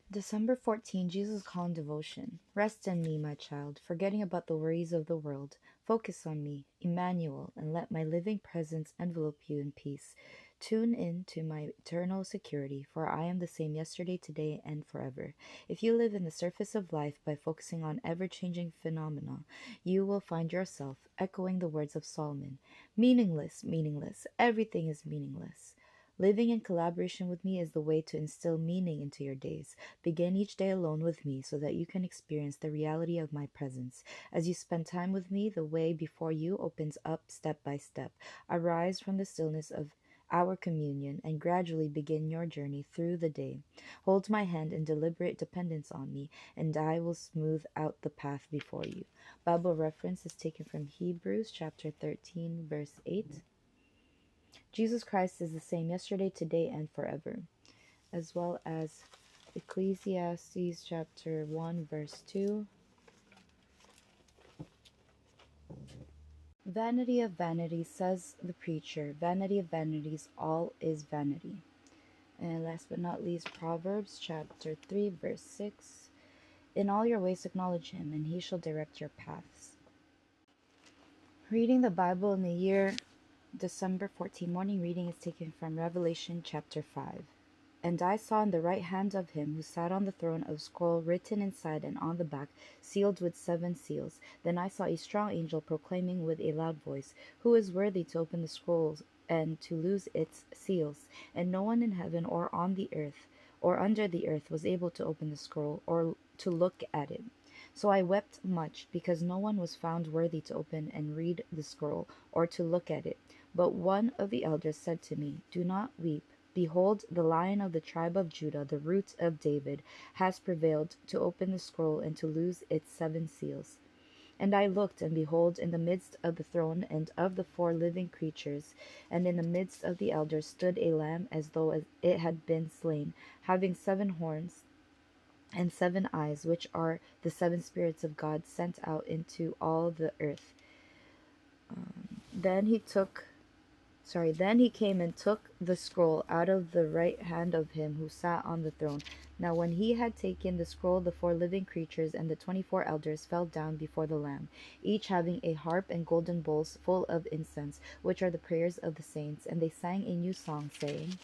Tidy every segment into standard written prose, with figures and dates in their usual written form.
December 14, Jesus Calm Devotion. Rest in me, my child, forgetting about the worries of the world. Focus on me, Emmanuel, and let my living presence envelop you in peace. Tune in to my eternal security, for I am the same yesterday, today, and forever. If you live in the surface of life by focusing on ever changing phenomena, you will find yourself echoing the words of Solomon: meaningless, meaningless, everything is meaningless. Living in collaboration with me is the way to instill meaning into your days. Begin each day alone with me so that you can experience the reality of my presence. As you spend time with me, the way before you opens up step by step. Arise from the stillness of our communion and gradually begin your journey through the day. Hold my hand in deliberate dependence on me, and I will smooth out the path before you. Bible reference is taken from Hebrews chapter 13, verse 8. Jesus Christ is the same yesterday, today, and forever, as well as Ecclesiastes chapter 1 verse 2. Vanity of vanities, says the preacher. Vanity of vanities, all is vanity. And last but not least, Proverbs chapter 3 verse 6. In all your ways acknowledge him, and he shall direct your paths. Reading the Bible in the year December 14, morning reading is taken from Revelation chapter 5. And I saw in the right hand of him who sat on the throne a scroll written inside and on the back, sealed with 7 seals. Then I saw a strong angel proclaiming with a loud voice, Who is worthy to open the scrolls and to loose its seals? And no one in heaven or on the earth or under the earth was able to open the scroll or to look at it. So I wept much, because no one was found worthy to open and read the scroll, or to look at it. But one of the elders said to me, Do not weep. Behold, the Lion of the tribe of Judah, the Root of David, has prevailed to open the scroll and to loose its 7 seals. And I looked, and behold, in the midst of the throne and of the 4 living creatures, and in the midst of the elders, stood a lamb as though it had been slain, having 7 horns and 7 eyes, which are the 7 spirits of God sent out into all the earth. Then he took Then he came and took the scroll out of the right hand of him who sat on the throne. Now when he had taken the scroll, the 4 living creatures and the 24 elders fell down before the Lamb, each having a harp and golden bowls full of incense, which are the prayers of the saints. And they sang a new song, saying,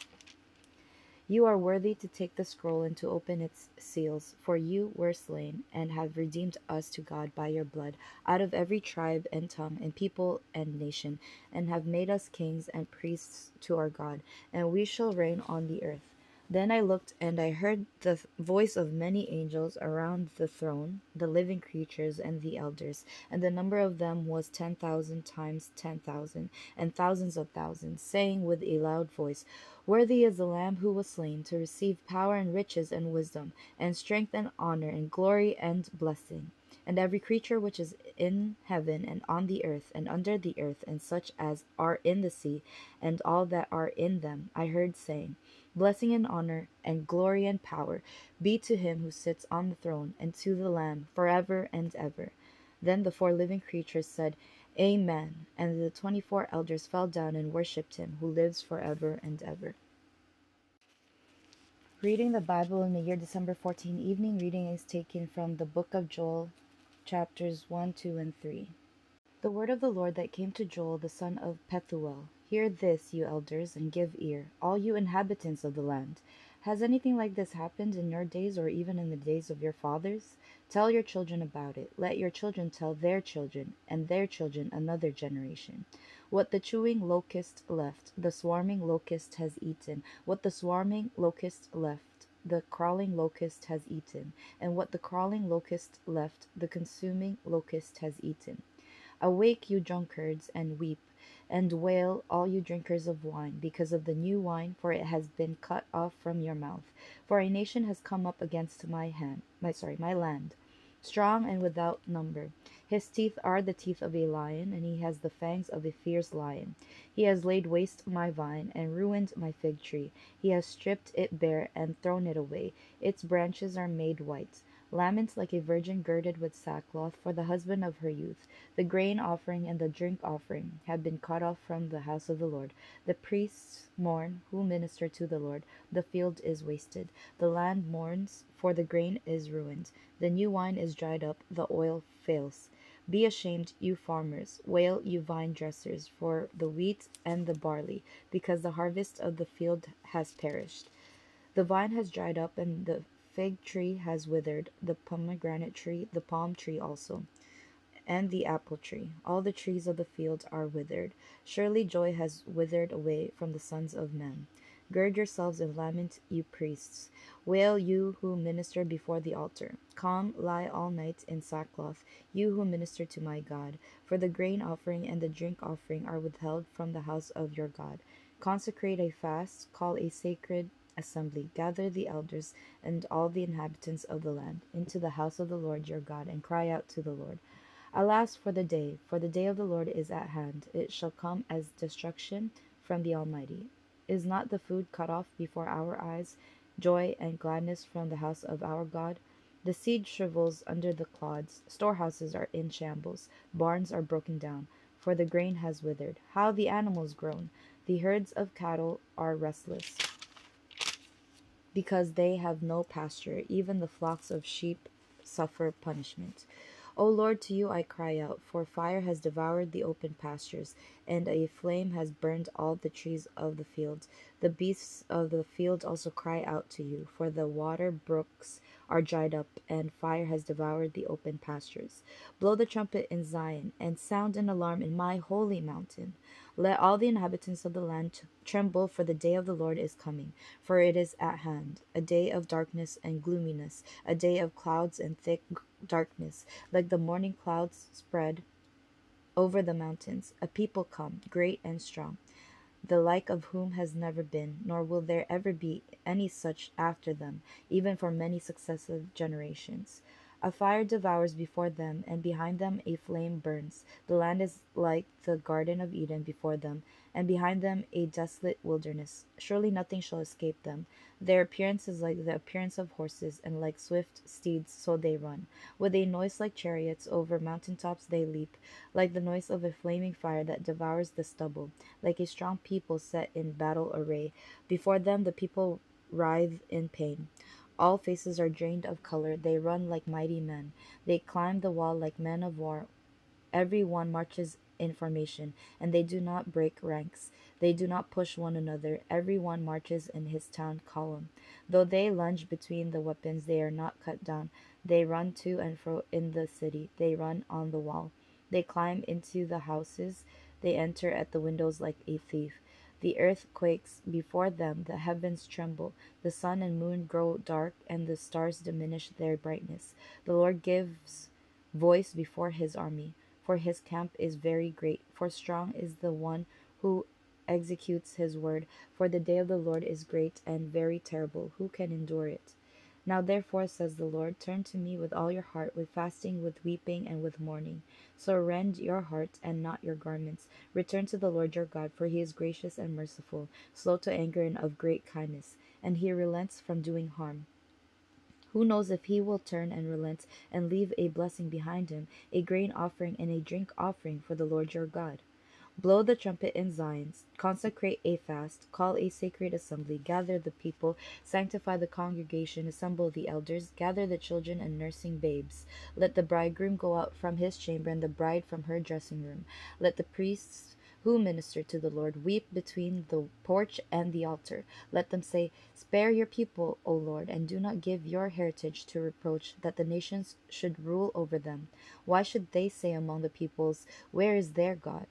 You are worthy to take the scroll and to open its seals, for you were slain, and have redeemed us to God by your blood, out of every tribe and tongue and people and nation, and have made us kings and priests to our God, and we shall reign on the earth. Then I looked, and I heard the voice of many angels around the throne, the living creatures, and the elders, and the number of them was 10,000 times 10,000, and thousands of thousands, saying with a loud voice, Worthy is the Lamb who was slain to receive power and riches and wisdom, and strength and honor and glory and blessing. And every creature which is in heaven and on the earth and under the earth, and such as are in the sea, and all that are in them, I heard saying, Blessing and honor and glory and power be to him who sits on the throne and to the Lamb forever and ever. Then the 4 living creatures said, Amen. And the 24 elders fell down and worshipped him who lives forever and ever. Reading the Bible in the year December 14, evening reading is taken from the book of Joel, chapters 1, 2, and 3. The word of the Lord that came to Joel the son of Pethuel. Hear this, you elders, and give ear, all you inhabitants of the land. Has anything like this happened in your days or even in the days of your fathers? Tell your children about it. Let your children tell their children, and their children another generation. What the chewing locust left, the swarming locust has eaten. What the swarming locust left, the crawling locust has eaten. And what the crawling locust left, the consuming locust has eaten. Awake, you drunkards, and weep, and wail, all you drinkers of wine, because of the new wine, for it has been cut off from your mouth. For a nation has come up against my land, strong and without number. His teeth are the teeth of a lion, and he has the fangs of a fierce lion. He has laid waste my vine, and ruined my fig tree. He has stripped it bare and thrown it away. Its branches are made white. Lament like a virgin girded with sackcloth for the husband of her youth. The grain offering and the drink offering have been cut off from the house of the Lord. The priests mourn who minister to the Lord. The field is wasted. The land mourns, for the grain is ruined. The new wine is dried up, the oil fails. Be ashamed, you farmers; wail, you vine dressers, for the wheat and the barley, because the harvest of the field has perished. The vine has dried up, and the fig tree has withered, the pomegranate tree, the palm tree also, and the apple tree. All the trees of the field are withered. Surely joy has withered away from the sons of men. Gird yourselves and lament, you priests. Wail, you who minister before the altar. Come, lie all night in sackcloth, you who minister to my God. For the grain offering and the drink offering are withheld from the house of your God. Consecrate a fast, call a sacred assembly, gather the elders and all the inhabitants of the land into the house of the Lord your God, and cry out to the Lord. Alas for the day of the Lord is at hand. It shall come as destruction from the Almighty. Is not the food cut off before our eyes, joy and gladness from the house of our God? The seed shrivels under the clods, storehouses are in shambles, barns are broken down, for the grain has withered. How the animals groan! The herds of cattle are restless, because they have no pasture, even the flocks of sheep suffer punishment. O Lord, to you I cry out, for fire has devoured the open pastures, and a flame has burned all the trees of the field. The beasts of the field also cry out to you, for the water brooks are dried up, and fire has devoured the open pastures. Blow the trumpet in Zion, and sound an alarm in my holy mountain. Let all the inhabitants of the land tremble, for the day of the Lord is coming, for it is at hand, a day of darkness and gloominess, a day of clouds and thick darkness, like the morning clouds spread over the mountains. A people come, great and strong, the like of whom has never been, nor will there ever be any such after them, even for many successive generations. A fire devours before them, and behind them a flame burns. The land is like the Garden of Eden before them, and behind them a desolate wilderness. Surely nothing shall escape them. Their appearance is like the appearance of horses, and like swift steeds, so they run. With a noise like chariots over mountain tops they leap, like the noise of a flaming fire that devours the stubble, like a strong people set in battle array. Before them the people writhe in pain. All faces are drained of color. They run like mighty men. They climb the wall like men of war. Every one marches in formation, and they do not break ranks. They do not push one another. Every one marches in his town column. Though they lunge between the weapons, they are not cut down. They run to and fro in the city. They run on the wall. They climb into the houses. They enter at the windows like a thief. The earth quakes before them, the heavens tremble, the sun and moon grow dark, and the stars diminish their brightness. The Lord gives voice before his army, for his camp is very great, for strong is the one who executes his word. For the day of the Lord is great and very terrible. Who can endure it? Now therefore, says the Lord, turn to me with all your heart, with fasting, with weeping, and with mourning. So rend your heart and not your garments. Return to the Lord your God, for he is gracious and merciful, slow to anger and of great kindness, and he relents from doing harm. Who knows if he will turn and relent and leave a blessing behind him, a grain offering and a drink offering for the Lord your God? Blow the trumpet in Zion, consecrate a fast, call a sacred assembly, gather the people, sanctify the congregation, assemble the elders, gather the children and nursing babes. Let the bridegroom go out from his chamber and the bride from her dressing room. Let the priests who minister to the Lord weep between the porch and the altar. Let them say, spare your people, O Lord, and do not give your heritage to reproach, that the nations should rule over them. Why should they say among the peoples, where is their God?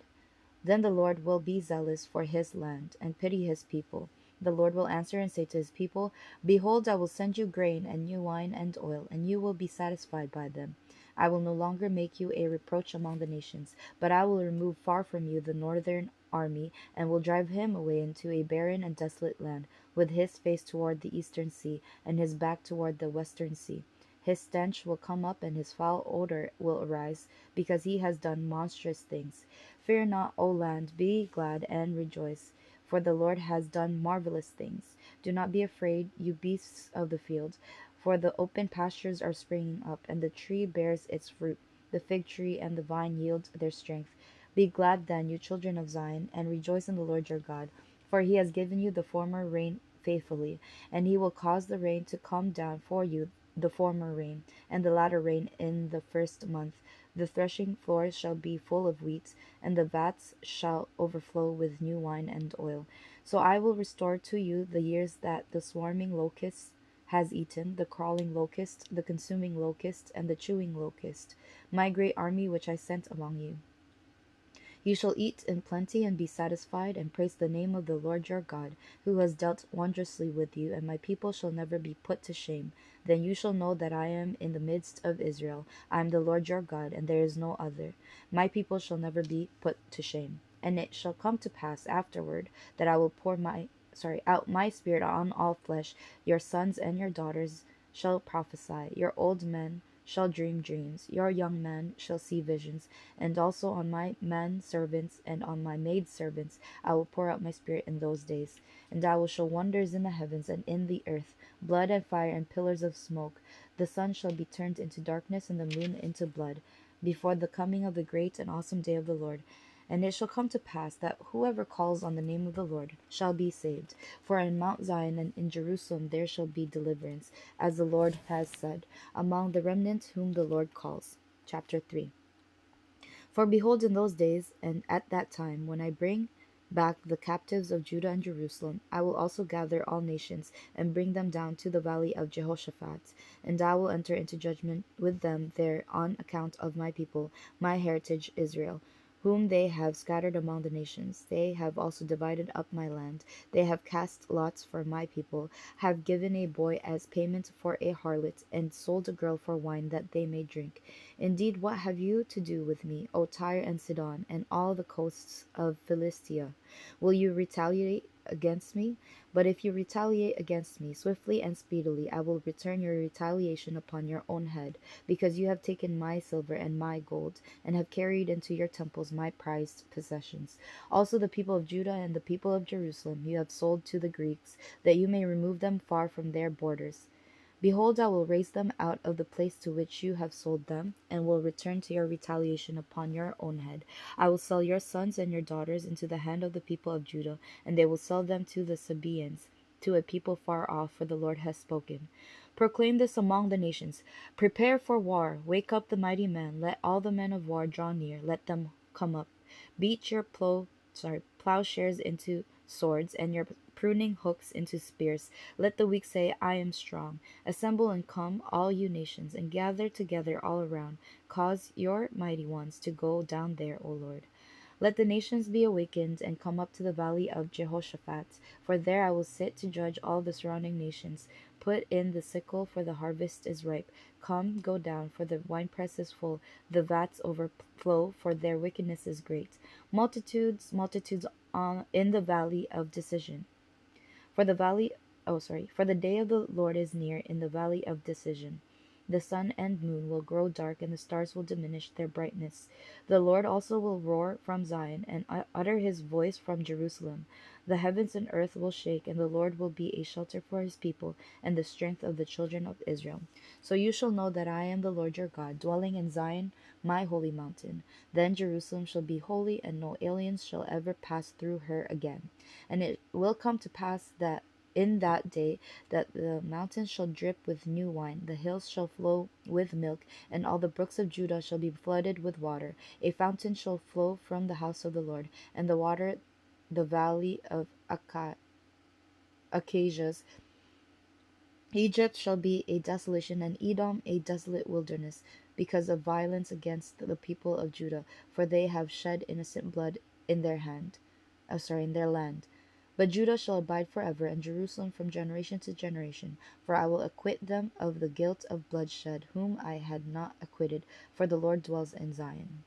Then the Lord will be zealous for his land, and pity his people. The Lord will answer and say to his people, behold, I will send you grain and new wine and oil, and you will be satisfied by them. I will no longer make you a reproach among the nations, but I will remove far from you the northern army, and will drive him away into a barren and desolate land, with his face toward the eastern sea, and his back toward the western sea. His stench will come up, and his foul odor will arise, because he has done monstrous things. Fear not, O land, be glad and rejoice, for the Lord has done marvelous things. Do not be afraid, you beasts of the field, for the open pastures are springing up, and the tree bears its fruit. The fig tree and the vine yield their strength. Be glad then, you children of Zion, and rejoice in the Lord your God, for he has given you the former rain faithfully, and he will cause the rain to come down for you, the former rain, and the latter rain in the first month. The threshing floors shall be full of wheat, and the vats shall overflow with new wine and oil. So I will restore to you the years that the swarming locust has eaten, the crawling locust, the consuming locust, and the chewing locust, my great army which I sent among you. You shall eat in plenty and be satisfied, and praise the name of the Lord your God, who has dealt wondrously with you, and my people shall never be put to shame. Then you shall know that I am in the midst of Israel. I am the Lord your God, and there is no other. My people shall never be put to shame. And it shall come to pass afterward that I will pour out my spirit on all flesh. Your sons and your daughters shall prophesy. Your old men shall dream dreams. Your young men shall see visions. And also on my men servants and on my maid servants I will pour out my spirit in those days. And I will show wonders in the heavens and in the earth, blood and fire and pillars of smoke. The sun shall be turned into darkness and the moon into blood, before the coming of the great and awesome day of the Lord. And it shall come to pass that whoever calls on the name of the Lord shall be saved. For in Mount Zion and in Jerusalem there shall be deliverance, as the Lord has said, among the remnant whom the Lord calls. Chapter 3. For behold, in those days and at that time, when I bring back the captives of Judah and Jerusalem, I will also gather all nations and bring them down to the valley of Jehoshaphat, and I will enter into judgment with them there on account of my people, my heritage Israel, whom they have scattered among the nations. They have also divided up my land. They have cast lots for my people, have given a boy as payment for a harlot, and sold a girl for wine that they may drink. Indeed, what have you to do with me, O Tyre and Sidon, and all the coasts of Philistia? Will you retaliate against me? But if you retaliate against me swiftly and speedily, I will return your retaliation upon your own head, because you have taken my silver and my gold, and have carried into your temples my prized possessions. Also the people of Judah and the people of Jerusalem you have sold to the Greeks, that you may remove them far from their borders. Behold, I will raise them out of the place to which you have sold them, and will return to your retaliation upon your own head. I will sell your sons and your daughters into the hand of the people of Judah, and they will sell them to the Sabaeans, to a people far off, for the Lord has spoken. Proclaim this among the nations. Prepare for war. Wake up the mighty men. Let all the men of war draw near. Let them come up. Beat your plowshares into swords, and your pruning hooks into spears. Let the weak say, I am strong. Assemble and come, all you nations, and gather together all around. Cause your mighty ones to go down there, O Lord. Let the nations be awakened and come up to the valley of Jehoshaphat, for there I will sit to judge all the surrounding nations. Put in the sickle, for the harvest is ripe. Come, go down, for the winepress is full. The vats overflow, for their wickedness is great. Multitudes, multitudes in the valley of decision. For the valley, for the day of the Lord is near in the valley of decision. The sun and moon will grow dark, and the stars will diminish their brightness. The Lord also will roar from Zion, and utter his voice from Jerusalem. The heavens and earth will shake, and the Lord will be a shelter for his people, and the strength of the children of Israel. So you shall know that I am the Lord your God, dwelling in Zion, my holy mountain. Then Jerusalem shall be holy, and no aliens shall ever pass through her again. And it will come to pass that in that day that the mountains shall drip with new wine, the hills shall flow with milk, and all the brooks of Judah shall be flooded with water. A fountain shall flow from the house of the Lord, and the water the valley of acacias. Egypt shall be a desolation, and Edom a desolate wilderness, because of violence against the people of Judah, for they have shed innocent blood in their in their land. But Judah shall abide forever, and Jerusalem from generation to generation. For I will acquit them of the guilt of bloodshed, whom I had not acquitted, for the Lord dwells in Zion.